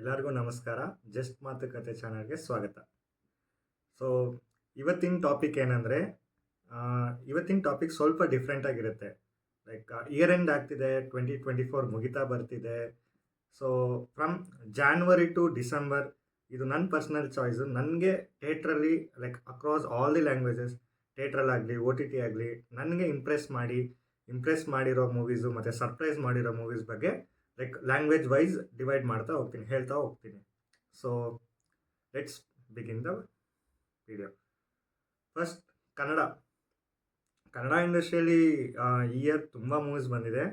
ಎಲ್ಲರಿಗೂ ನಮಸ್ಕಾರ. ಜಸ್ಟ್ ಮಾತುಕತೆ ಚಾನಲ್ಗೆ ಸ್ವಾಗತ. ಸೊ ಇವತ್ತಿನ ಟಾಪಿಕ್ ಏನಂದರೆ, ಇವತ್ತಿನ ಟಾಪಿಕ್ ಸ್ವಲ್ಪ ಡಿಫ್ರೆಂಟ್ ಆಗಿರುತ್ತೆ. ಲೈಕ್ ಇಯರ್ ಎಂಡ್ ಆಗ್ತಿದೆ, 2024 ಮುಗಿತಾ ಬರ್ತಿದೆ. So from January to December ಇದು ನನ್ನ ಪರ್ಸ್ನಲ್ ಚಾಯ್ಸು. ನನಗೆ ಥಿಯೇಟ್ರಲ್ಲಿ like across all the languages, ಥಿಯೇಟ್ರಲ್ಲಾಗಲಿ ಒ ಟಿ ಟಿ ಆಗಲಿ ನನಗೆ ಇಂಪ್ರೆಸ್ ಮಾಡಿರೋ ಮೂವೀಸು ಮತ್ತು ಸರ್ಪ್ರೈಸ್ ಮಾಡಿರೋ ಮೂವೀಸ್ ಬಗ್ಗೆ ಲೈಕ್ ಲ್ಯಾಂಗ್ವೇಜ್ ವೈಸ್ ಡಿವೈಡ್ ಹೇಳ್ತಾ ಹೋಗ್ತೀನಿ. So let's begin the video. First Kannada ಇಂಡಸ್ಟ್ರಿಯಲ್ಲಿ ಈ ಇಯರ್ ತುಂಬ ಮೂವೀಸ್ ಬಂದಿದೆ.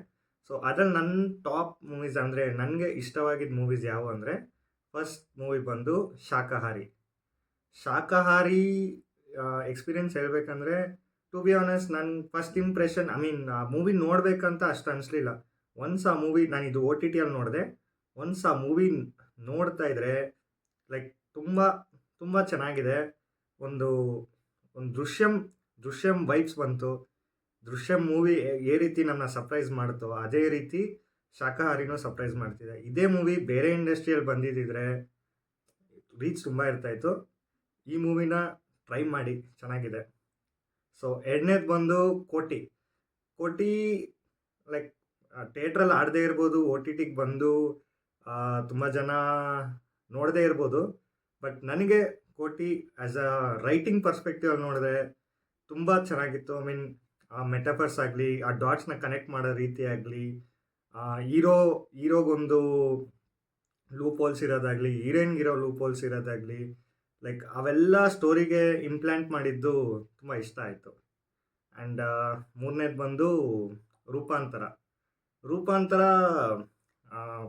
ಸೊ ಅದ್ರಲ್ಲಿ ನನ್ನ ಟಾಪ್ ಮೂವೀಸ್ ಅಂದರೆ ನನಗೆ ಇಷ್ಟವಾಗಿದ್ದ ಮೂವೀಸ್ ಯಾವುವು ಅಂದರೆ, ಫಸ್ಟ್ ಮೂವಿ ಬಂದು ಶಾಕಾಹಾರಿ ಎಕ್ಸ್ಪೀರಿಯನ್ಸ್ ಹೇಳ್ಬೇಕಂದ್ರೆ, ಟು ಬಿ ಆನೆಸ್ಟ್ ನನ್ನ ಫಸ್ಟ್ ಇಂಪ್ರೆಷನ್ ಆ ಮೂವಿ ನೋಡಬೇಕಂತ ಅಷ್ಟು ಅನಿಸ್ಲಿಲ್ಲ. ಒನ್ಸ್ ಆ ಮೂವಿ ನಾನು ಇದು ಒ ಟಿ ಟಿಯಲ್ಲಿ ನೋಡಿದೆ. ಒನ್ಸ್ ಆ ಮೂವಿ ನೋಡ್ತಾ ಇದ್ರೆ ಲೈಕ್ ತುಂಬ ತುಂಬ ಚೆನ್ನಾಗಿದೆ. ಒಂದು ಒಂದು ದೃಶ್ಯಂ ವೈಬ್ಸ್ ಬಂತು. ದೃಶ್ಯಂ ಮೂವಿ ಏ ರೀತಿ ನಮ್ಮನ್ನ ಸರ್ಪ್ರೈಸ್ ಮಾಡುತ್ತೋ ಅದೇ ರೀತಿ ಶಾಕಾಹಾರಿನೂ ಸರ್ಪ್ರೈಸ್ ಮಾಡ್ತಿದೆ. ಇದೇ ಮೂವಿ ಬೇರೆ ಇಂಡಸ್ಟ್ರಿಯಲ್ಲಿ ಬಂದಿದ್ದಿದ್ರೆ ರೀಚ್ ತುಂಬ ಇರ್ತಾಯಿತ್ತು. ಈ ಮೂವಿನ ಟ್ರೈ ಮಾಡಿ, ಚೆನ್ನಾಗಿದೆ. ಸೊ ಎರಡನೇದು ಬಂದು ಕೋಟಿ ಲೈಕ್ ಥಿಯೇಟ್ರಲ್ಲಿ ಆಡದೇ ಇರ್ಬೋದು, ಒ ಟಿ ಟಿಗೆ ಬಂದು ತುಂಬ ಜನ ನೋಡದೇ ಇರ್ಬೋದು. ಬಟ್ ನನಗೆ ಕೋಟಿ ಆ್ಯಸ್ ಅ ರೈಟಿಂಗ್ ಪರ್ಸ್ಪೆಕ್ಟಿವ್ ನೋಡಿದ್ರೆ ತುಂಬ ಚೆನ್ನಾಗಿತ್ತು. ಆ ಮೆಟಫರ್ಸ್ ಆಗಲಿ, ಆ ಡಾಟ್ಸ್ನ ಕನೆಕ್ಟ್ ಮಾಡೋ ರೀತಿ ಆಗಲಿ, ಹೀರೋಗೊಂದು ಲೂಪ್ ಹೋಲ್ಸ್ ಇರೋದಾಗಲಿ, ಹೀರೋಯಿನ್ಗಿರೋ ಲೂಪ್ ಹೋಲ್ಸ್ ಇರೋದಾಗಲಿ, ಲೈಕ್ ಅವೆಲ್ಲ ಸ್ಟೋರಿಗೆ ಇಂಪ್ಲಾಂಟ್ ಮಾಡಿದ್ದು ತುಂಬ ಇಷ್ಟ ಆಯಿತು. ಆ್ಯಂಡ್ ಮೂರನೇದು ಬಂದು ರೂಪಾಂತರ.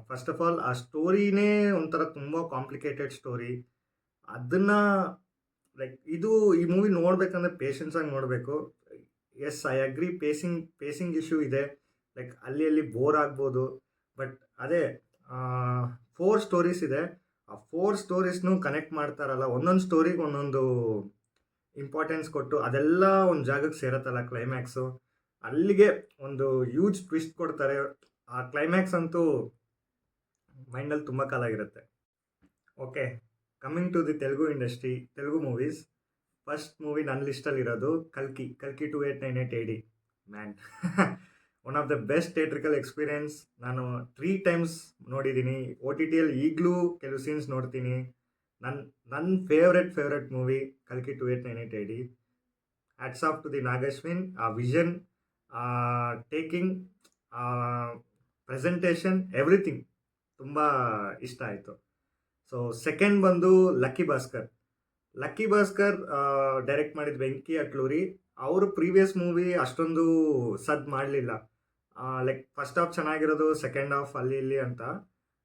ಫಸ್ಟ್ ಆಫ್ ಆಲ್ ಆ ಸ್ಟೋರಿನೇ ಒಂಥರ ತುಂಬ ಕಾಂಪ್ಲಿಕೇಟೆಡ್ ಸ್ಟೋರಿ. ಅದನ್ನು ಲೈಕ್ ಈ ಮೂವಿ ನೋಡಬೇಕಂದ್ರೆ ಪೇಷನ್ಸಾಗಿ ನೋಡಬೇಕು. Yes, I agree, pacing issue ಇದೆ. ಲೈಕ್ ಅಲ್ಲಿ ಬೋರ್ ಆಗ್ಬೋದು. ಬಟ್ ಅದೇ 4 ಸ್ಟೋರೀಸ್ ಇದೆ. ಆ 4 ಸ್ಟೋರೀಸ್ನೂ ಕನೆಕ್ಟ್ ಮಾಡ್ತಾರಲ್ಲ, ಒಂದೊಂದು ಸ್ಟೋರಿಗೆ ಒಂದೊಂದು ಇಂಪಾರ್ಟೆನ್ಸ್ ಕೊಟ್ಟು ಅದೆಲ್ಲ ಒಂದು ಜಾಗಕ್ಕೆ ಸೇರತ್ತಲ್ಲ ಕ್ಲೈಮ್ಯಾಕ್ಸು, ಅಲ್ಲಿಗೆ ಒಂದು ಹ್ಯೂಜ್ ಟ್ವಿಸ್ಟ್ ಕೊಡ್ತಾರೆ. ಆ ಕ್ಲೈಮ್ಯಾಕ್ಸ್ ಅಂತೂ ಮೈಂಡಲ್ಲಿ ತುಂಬ ಕಾಲ ಇರುತ್ತೆ. Okay, coming to the Telugu industry, Telugu movies. First movie ನನ್ನ ಲಿಸ್ಟಲ್ಲಿರೋದು ಕಲ್ಕಿ 2898 AD. Man, one of the best theatrical experience. ನಾನು 3 times ನೋಡಿದ್ದೀನಿ. ಒ ಟಿ ಟಿಯಲ್ಲಿ ಈಗಲೂ ಕೆಲವು ಸೀನ್ಸ್ ನೋಡ್ತೀನಿ. ನನ್ನ ಫೇವ್ರೆಟ್ ಮೂವಿ ಕಲ್ಕಿ 2898 AD. Hats off to the Nag Ashwin. ಆ ವಿಷನ್, ಟೇಕಿಂಗ್, ಪ್ರೆಸೆಂಟೇಷನ್, ಎವ್ರಿಥಿಂಗ್ ತುಂಬ ಇಷ್ಟ ಆಯಿತು. ಸೊ ಸೆಕೆಂಡ್ ಬಂದು ಲಕ್ಕಿ ಭಾಸ್ಕರ್ ಡೈರೆಕ್ಟ್ ಮಾಡಿದ ವೆಂಕಿ ಅಟ್ಲೂರಿ. ಅವರು ಪ್ರೀವಿಯಸ್ ಮೂವಿ ಅಷ್ಟೊಂದು ಸದ್ ಮಾಡಲಿಲ್ಲ. ಲೈಕ್ ಫಸ್ಟ್ ಹಾಫ್ ಚೆನ್ನಾಗಿರೋದು, ಸೆಕೆಂಡ್ ಹಾಫ್ ಅಲ್ಲಿ ಇಲ್ಲಿ ಅಂತ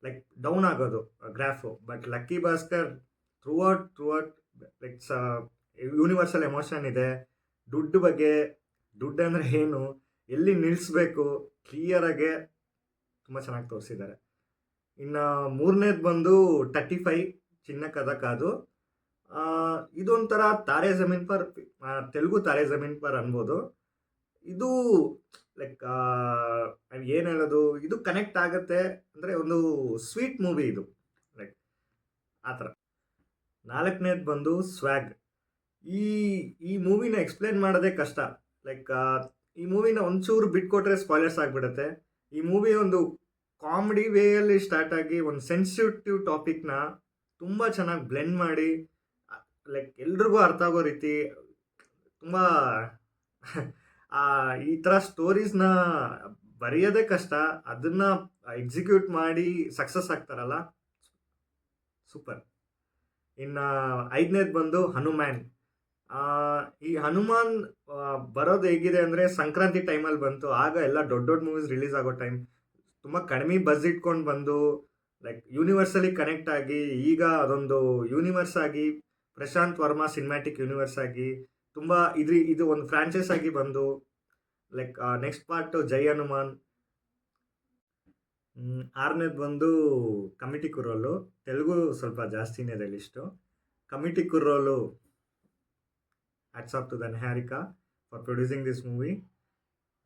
ಲೈಕ್ ಡೌನ್ ಆಗೋದು graph. But Lucky Bhaskar throughout like universal emotion ಇದೆ. ದುಡ್ಡು ಅಂದರೆ ಏನು, ಎಲ್ಲಿ ನಿಲ್ಲಿಸ್ಬೇಕು, ಕ್ಲಿಯರಾಗೆ ತುಂಬ ಚೆನ್ನಾಗಿ ತೋರಿಸಿದ್ದಾರೆ. ಇನ್ನು ಮೂರನೇದು ಬಂದು 35 ಚಿನ್ನ ಕದ ಕಾದು. ಇದೊಂಥರ ತಾರೆ ಜಮೀನ್ ಪರ್, ತೆಲುಗು ತಾರೆ ಜಮೀನ್ ಪರ್ ಅನ್ಬೋದು. ಇದು ಲೈಕ್ ಏನು ಹೇಳೋದು, ಇದು ಕನೆಕ್ಟ್ ಆಗುತ್ತೆ ಅಂದರೆ ಒಂದು ಸ್ವೀಟ್ ಮೂವಿ ಇದು, ಲೈಕ್ ಆ ಥರ. ನಾಲ್ಕನೇದು ಬಂದು ಸ್ವ್ಯಾಗ್. ಈ ಮೂವಿನ ಎಕ್ಸ್ಪ್ಲೇನ್ ಮಾಡೋದೇ ಕಷ್ಟ. ಲೈಕ್ ಈ ಮೂವಿನ ಒಂಚೂರು ಬಿಟ್ಕೊಟ್ರೆ ಸ್ಪಾಯ್ಲರ್ಸ್ ಆಗಿಬಿಡುತ್ತೆ. ಈ ಮೂವಿ ಒಂದು ಕಾಮಿಡಿ ವೇಯಲ್ಲಿ ಸ್ಟಾರ್ಟ್ ಆಗಿ ಒಂದು ಸೆನ್ಸಿಟಿವ್ ಟಾಪಿಕ್ನ ತುಂಬ ಚೆನ್ನಾಗಿ ಬ್ಲೆಂಡ್ ಮಾಡಿ ಲೈಕ್ ಎಲ್ರಿಗೂ ಅರ್ಥ ಆಗೋ ರೀತಿ ತುಂಬ ಈ ಥರ ಸ್ಟೋರೀಸ್ನ ಬರೆಯೋದೇ ಕಷ್ಟ. ಅದನ್ನು ಎಕ್ಸಿಕ್ಯೂಟ್ ಮಾಡಿ ಸಕ್ಸಸ್ ಆಗ್ತಾರಲ್ಲ, ಸೂಪರ್. ಇನ್ನು ಐದನೇದು ಬಂದು ಹನುಮಾನ್. ಈ ಹನುಮಾನ್ ಬರೋದು ಹೇಗಿದೆ ಅಂದರೆ, ಸಂಕ್ರಾಂತಿ ಟೈಮಲ್ಲಿ ಬಂತು. ಆಗ ಎಲ್ಲ ದೊಡ್ಡ ಮೂವೀಸ್ ರಿಲೀಸ್ ಆಗೋ ಟೈಮ್. ತುಂಬ ಕಡಿಮೆ ಬಸ್ ಇಟ್ಕೊಂಡು ಬಂದು ಲೈಕ್ ಯೂನಿವರ್ಸಲ್ಲಿ ಕನೆಕ್ಟ್ ಆಗಿ, ಈಗ ಅದೊಂದು ಯೂನಿವರ್ಸ್ ಆಗಿ, ಪ್ರಶಾಂತ್ ವರ್ಮಾ ಸಿನಿಮ್ಯಾಟಿಕ್ ಯೂನಿವರ್ಸ್ ಆಗಿ ತುಂಬ ಇದು ಒಂದು ಫ್ರಾಂಚೈಸ್ ಆಗಿ ಬಂದು like next part Jai Hanuman. ಆರನೇದು ಬಂದು ಕಮಿಟಿ ಕುರ್ರೋಲು. ತೆಲುಗು ಸ್ವಲ್ಪ ಜಾಸ್ತಿನೇ ಇದೆ list. Committee Kurrollu, hats off to the Niharika for producing this movie.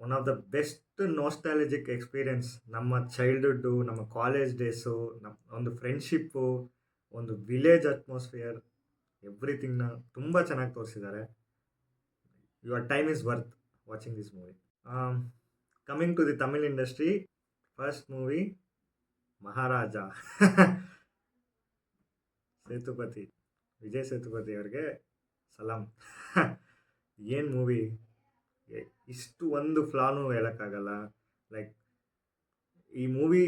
One of the best nostalgic experience. ನಮ್ಮ ಚೈಲ್ಡ್ಹುಡ್ಡು, ನಮ್ಮ ಕಾಲೇಜ್ ಡೇಸು, ನಮ್ಮ ಒಂದು ಫ್ರೆಂಡ್ಶಿಪ್ಪು, ಒಂದು ವಿಲೇಜ್ ಅಟ್ಮಾಸ್ಫಿಯರ್, ಎವ್ರಿಥಿಂಗ್ನ ತುಂಬ ಚೆನ್ನಾಗಿ ತೋರಿಸಿದ್ದಾರೆ. Your time is worth watching this movie. Coming to the Tamil industry, first movie Maharaja. Sethupathi, Vijay Sethupathi ಅವ್ರಿಗೆ ಸಲಾಂ. ಏನು ಮೂವಿ, ಇಷ್ಟು ಒಂದು ಫ್ಲಾನು ಹೇಳೋಕ್ಕಾಗಲ್ಲ. ಲೈಕ್ ಈ ಮೂವಿ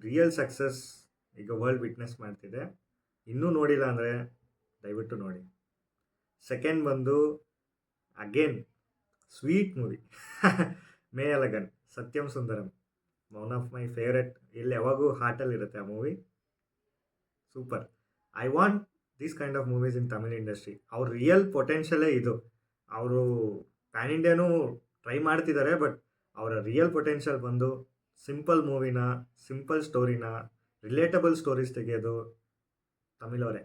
ರಿಯಲ್ ಸಕ್ಸಸ್ ಈಗ ವರ್ಲ್ಡ್ ವಿಟ್ನೆಸ್ ಮಾಡ್ತಿದೆ. ಇನ್ನೂ ನೋಡಿಲ್ಲ ಅಂದರೆ ದಯವಿಟ್ಟು ನೋಡಿ. ಸೆಕೆಂಡ್ ಬಂದು ಅಗೇನ್ ಸ್ವೀಟ್ ಮೂವಿ ಮೇ ಅಲಗನ್, ಸತ್ಯಂ ಸುಂದರಂ, ಒನ್ ಆಫ್ ಮೈ ಫೇವ್ರೆಟ್. ಇಲ್ಲಿ ಯಾವಾಗೂ ಹಾರ್ಟಲ್ಲಿ ಇರುತ್ತೆ ಆ movie. Super. I want this kind of movies in Tamil industry. ಅವ್ರ ರಿಯಲ್ ಪೊಟೆನ್ಷಿಯಲೇ ಇದು. ಅವರು ಪ್ಯಾನ್ ಇಂಡಿಯಾನೂ ಟ್ರೈ ಮಾಡ್ತಿದ್ದಾರೆ, ಬಟ್ ಅವರ ರಿಯಲ್ ಪೊಟೆನ್ಷಿಯಲ್ ಬಂದು ಸಿಂಪಲ್ ಮೂವಿನ, ಸಿಂಪಲ್ ಸ್ಟೋರಿನ, ರಿಲೇಟಬಲ್ ಸ್ಟೋರೀಸ್ ತೆಗೆಯೋದು ತಮಿಳವರೇ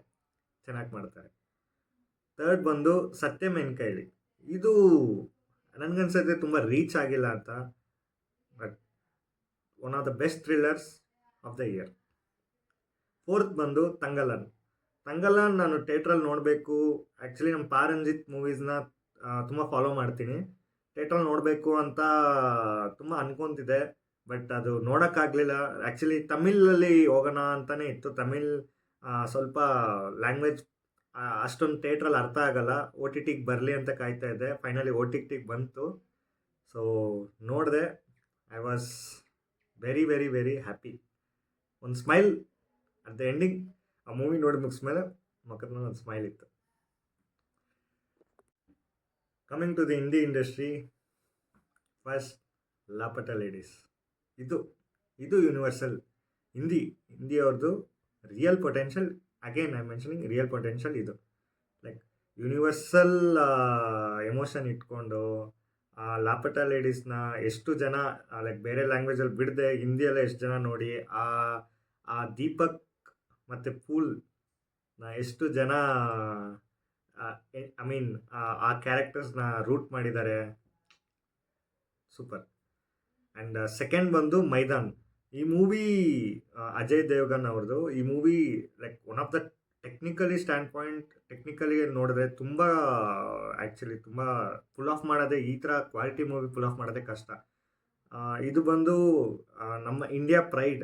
ಚೆನ್ನಾಗಿ ಮಾಡ್ತಾರೆ. ಥರ್ಡ್ ಬಂದು ಸತ್ಯಂ ಎನ್ಕೈಲಿ. ಇದು ನನಗನ್ಸುತ್ತೆ ತುಂಬ ರೀಚ್ ಆಗಿಲ್ಲ ಅಂತ, but one of the best thrillers of the year. Fourth ಬಂದು ತಂಗಲನ್. ತಂಗಲನ್ ನಾನು ಥಿಯೇಟ್ರಲ್ಲಿ ನೋಡಬೇಕು. ಆ್ಯಕ್ಚುಲಿ ನಮ್ಮ ಪಾರಂಜಿತ್ ಮೂವೀಸ್ನ ತುಂಬ ಫಾಲೋ ಮಾಡ್ತೀನಿ. ಥಿಯೇಟ್ರಲ್ಲಿ ನೋಡಬೇಕು ಅಂತ ತುಂಬ ಅನ್ಕೊತಿದ್ದೆ, ಬಟ್ ಅದು ನೋಡೋಕ್ಕಾಗಲಿಲ್ಲ. ಆ್ಯಕ್ಚುಲಿ ತಮಿಳಲ್ಲಿ ಹೋಗೋಣ ಅಂತಲೇ ಇತ್ತು. ತಮಿಳ್ ಸ್ವಲ್ಪ ಲ್ಯಾಂಗ್ವೇಜ್ ಅಷ್ಟೊಂದು ಥಿಯೇಟ್ರಲ್ಲಿ ಅರ್ಥ ಆಗಲ್ಲ. ಓ ಟಿ ಟಿಗೆ ಬರಲಿ ಅಂತ ಕಾಯ್ತಾ ಇದ್ದೆ. ಫೈನಲಿ ಓ ಟಿ ಟಿಗೆ ಬಂತು. ಸೊ ನೋಡಿದೆ. I was very very very happy. ಒಂದು ಸ್ಮೈಲ್ ಅಟ್ ದ ಎಂಡಿಂಗ್. ಆ ಮೂವಿ ನೋಡಿ ಮುಗಿಸ್ಮೇಲೆ ಮುಖದ ಮೇಲೆ ಒಂದು ಸ್ಮೈಲ್ ಇತ್ತು. Coming to the Hindi industry, first Laapataa ladies. ಇದು ಯೂನಿವರ್ಸಲ್. ಹಿಂದಿಯವ್ರದ್ದು real potential. Again I mentioning real potential. ಇದು ಲೈಕ್ ಯೂನಿವರ್ಸಲ್ ಎಮೋಷನ್ ಇಟ್ಕೊಂಡು ಲಾಪಟ ಲೇಡೀಸ್ನ ಎಷ್ಟು ಜನ ಲೈಕ್ ಬೇರೆ ಲ್ಯಾಂಗ್ವೇಜಲ್ಲಿ ಬಿಡದೆ ಹಿಂದಿಯಲ್ಲೇ ಎಷ್ಟು ಜನ ನೋಡಿ, ಆ ದೀಪಕ್ ಮತ್ತು ಫೂಲ್ನ ಎಷ್ಟು ಜನ ಐ ಮೀನ್ ಆ ಕ್ಯಾರೆಕ್ಟರ್ಸ್ನ ರೂಟ್ ಮಾಡಿದ್ದಾರೆ. ಸೂಪರ್. ಆ್ಯಂಡ್ ಸೆಕೆಂಡ್ ಬಂದು ಮೈದಾನ್. ಈ ಮೂವಿ ಅಜಯ್ ದೇವ್ಗನ್ ಅವ್ರದ್ದು. ಈ movie like one of the technically ನೋಡಿದ್ರೆ ತುಂಬ ಆ್ಯಕ್ಚುಲಿ ತುಂಬ ಫುಲ್ ಆಫ್ ಮಾಡೋದೇ, ಈ ಥರ ಕ್ವಾಲಿಟಿ ಮೂವಿ ಫುಲ್ ಆಫ್ ಮಾಡೋದೇ ಕಷ್ಟ. ಇದು ಬಂದು ನಮ್ಮ ಇಂಡಿಯಾ ಪ್ರೈಡ್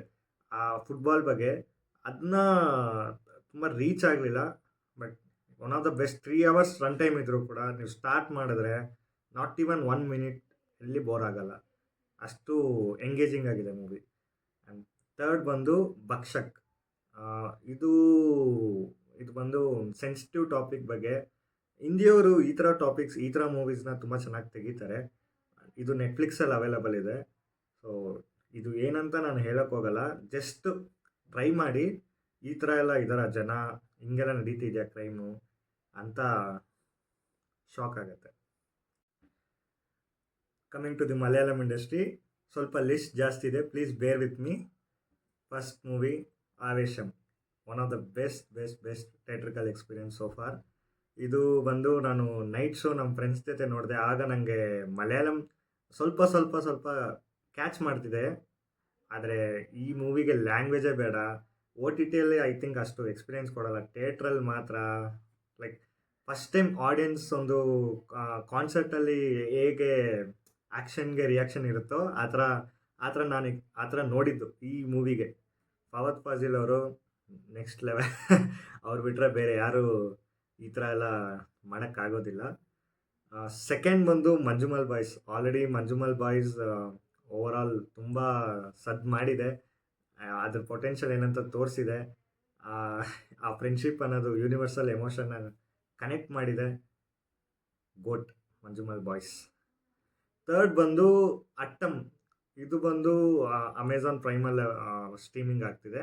ಫುಟ್ಬಾಲ್ ಬಗ್ಗೆ, ಅದನ್ನ ತುಂಬ ರೀಚ್ ಆಗಲಿಲ್ಲ. But one of the best 3 hours run time ಇದ್ದರೂ ಕೂಡ ನೀವು ಸ್ಟಾರ್ಟ್ ಮಾಡಿದ್ರೆ ನಾಟ್ ಈವನ್ 1 minute ಎಲ್ಲಿ ಬೋರ್ ಆಗಲ್ಲ. ಅಷ್ಟು ಎಂಗೇಜಿಂಗ್ ಆಗಿದೆ ಮೂವಿ. ಆ್ಯಂಡ್ ಥರ್ಡ್ ಬಂದು ಭಕ್ಷಕ್. ಇದು ಬಂದು ಸೆನ್ಸಿಟಿವ್ ಟಾಪಿಕ್ ಬಗ್ಗೆ. ಹಿಂದಿಯವರು ಈ ಥರ ಟಾಪಿಕ್ಸ್, ಈ ಥರ ಮೂವೀಸ್ನ ತುಂಬ ಚೆನ್ನಾಗಿ ತೆಗಿತಾರೆ. ಇದು ನೆಟ್ಫ್ಲಿಕ್ಸಲ್ಲಿ ಅವೈಲಬಲ್ ಇದೆ. ಸೊ ಇದು ಏನಂತ ನಾನು ಹೇಳೋಕ್ಕೋಗಲ್ಲ. ಜಸ್ಟ್ ಟ್ರೈ ಮಾಡಿ. ಈ ಥರ ಎಲ್ಲ ಇದರ ಜನ, ಹಿಂಗೆಲ್ಲ ನಡೀತಿದೆಯಾ ಕ್ರೈಮು ಅಂತ ಶಾಕ್ ಆಗುತ್ತೆ. Coming to the Malayalam industry, ಸ್ವಲ್ಪ ಲಿಸ್ಟ್ ಜಾಸ್ತಿ ಇದೆ, please bear with me. First movie Aavesham, one of the best theatrical experience so far. ಇದು ಬಂದು ನಾನು ನೈಟ್ ಶೋ ನಮ್ಮ ಫ್ರೆಂಡ್ಸ್ ಜೊತೆ ನೋಡಿದೆ. ಆಗ ನನಗೆ ಮಲಯಾಳಂ ಸ್ವಲ್ಪ ಕ್ಯಾಚ್ ಮಾಡ್ತಿದೆ. ಆದರೆ ಈ ಮೂವಿಗೆ ಲ್ಯಾಂಗ್ವೇಜೇ ಬೇಡ. ಓ ಟಿ ಟಿಯಲ್ಲಿ ಐ ಥಿಂಕ್ ಅಷ್ಟು ಎಕ್ಸ್ಪೀರಿಯೆನ್ಸ್ ಕೊಡೋಲ್ಲ. ಥಿಯೇಟ್ರಲ್ಲಿ ಮಾತ್ರ ಲೈಕ್ ಫಸ್ಟ್ ಟೈಮ್ ಆಡಿಯನ್ಸ್ ಒಂದು ಕಾನ್ಸರ್ಟಲ್ಲಿ ಹೇಗೆ ಆ್ಯಕ್ಷನ್ಗೆ ರಿಯಾಕ್ಷನ್ ಇರುತ್ತೋ ಆ ಥರ ನೋಡಿದ್ದು ಈ ಮೂವಿಗೆ. ಫವಾದ್ ಫಾಜಿಲ್ ಅವರು ನೆಕ್ಸ್ಟ್ ಲೆವೆಲ್. ಅವ್ರು ಬಿಟ್ಟರೆ ಬೇರೆ ಯಾರು ಈ ಥರ ಎಲ್ಲ ಮಾಡೋಕ್ಕಾಗೋದಿಲ್ಲ. ಸೆಕೆಂಡ್ ಬಂದು Manjummel boys. Already Manjummel boys overall ತುಂಬ ಸದ್ದು ಮಾಡಿದೆ. ಅದ್ರ ಪೊಟೆನ್ಷಿಯಲ್ ಏನಂತ ತೋರಿಸಿದೆ. ಆ ಫ್ರೆಂಡ್ಶಿಪ್ ಅನ್ನೋದು ಯೂನಿವರ್ಸಲ್ ಎಮೋಷನ್ನ ಕನೆಕ್ಟ್ ಮಾಡಿದೆ. ಗೋಟ್ ಮಂಜುಮಲ್ ಬಾಯ್ಸ್. ಥರ್ಡ್ ಬಂದು ಅಟ್ಟಮ್. ಇದು ಬಂದು ಅಮೆಝಾನ್ ಪ್ರೈಮಲ್ಲಿ ಸ್ಟ್ರೀಮಿಂಗ್ ಆಗ್ತಿದೆ.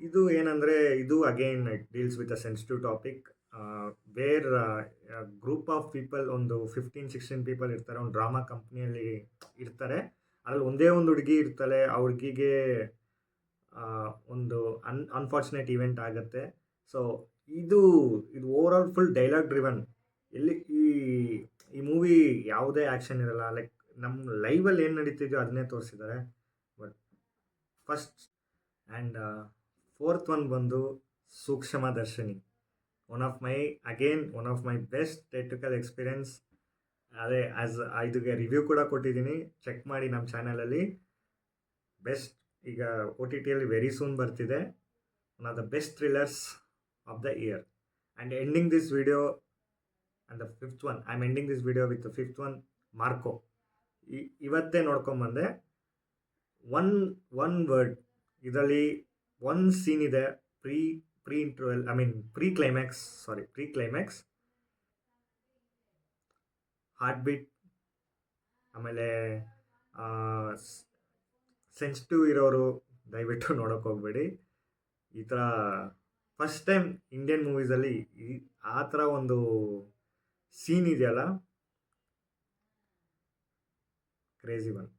ಇದು ಏನಂದರೆ, ಇದು again it deals with a sensitive topic. Where group of people, ಒಂದು 15-16 ಪೀಪಲ್ ಇರ್ತಾರೆ. ಒಂದು ಡ್ರಾಮಾ ಕಂಪ್ನಿಯಲ್ಲಿ ಇರ್ತಾರೆ. ಅದ್ರಲ್ಲಿ ಒಂದೇ ಒಂದು ಹುಡುಗಿ ಇರ್ತಾಳೆ. ಆ ಹುಡುಗಿಗೆ ಒಂದು ಅನ್ಫಾರ್ಚುನೇಟ್ ಇವೆಂಟ್ ಆಗುತ್ತೆ. ಸೊ ಇದು ಓವರಾಲ್ ಫುಲ್ ಡೈಲಾಗ್ ಡ್ರಿವನ್. ಎಲ್ಲಿ ಈ ಮೂವಿ ಯಾವುದೇ ಆ್ಯಕ್ಷನ್ ಇರಲ್ಲ. ಲೈಕ್ ನಮ್ಮ ಲೈವಲ್ಲಿ ಏನು ನಡೀತಿದೆಯೋ ಅದನ್ನೇ ತೋರಿಸಿದ್ದಾರೆ. But first and fourth one ಬಂದು Sookshmadarshini. One of my best theatrical experience. ಅದೇ ಇದಕ್ಕೆ ರಿವ್ಯೂ ಕೂಡ ಕೊಟ್ಟಿದ್ದೀನಿ, ಚೆಕ್ ಮಾಡಿ ನಮ್ಮ ಚಾನಲಲ್ಲಿ. ಬೆಸ್ಟ್, ಈಗ ಒ ಟಿ ಟಿಯಲ್ಲಿ ವೆರಿ ಸೂನ್ ಬರ್ತಿದೆ. One of the best thrillers of the year. And ending this video and the fifth one, I am ending this video with the fifth one, Marco. ಇವತ್ತೇ ನೋಡ್ಕೊಂಬಂದೆ. One word, ಇದರಲ್ಲಿ ಒಂದು scene ಇದೆ, pre climax heart beat. ಆಮೇಲೆ sensitive ಇರೋರು ದಯವಿಟ್ಟು ನೋಡೋಕೆ ಹೋಗ್ಬೇಡಿ. ಈ ಥರ ಫಸ್ಟ್ ಟೈಮ್ ಇಂಡಿಯನ್ ಮೂವೀಸಲ್ಲಿ ಆ ಥರ ಒಂದು ಸೀನ್ ಇದೆಯಲ್ಲ, ಕ್ರೇಜಿ ಒನ್.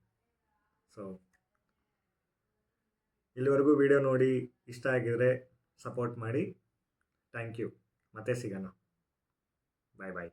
ಸೊ ಇಲ್ಲಿವರೆಗೂ ವಿಡಿಯೋ ನೋಡಿ ಇಷ್ಟ ಆಗಿದ್ರೆ ಸಪೋರ್ಟ್ ಮಾಡಿ. Thank you. ಮತ್ತೆ ಸಿಗೋಣ. ಬಾಯ್ ಬಾಯ್.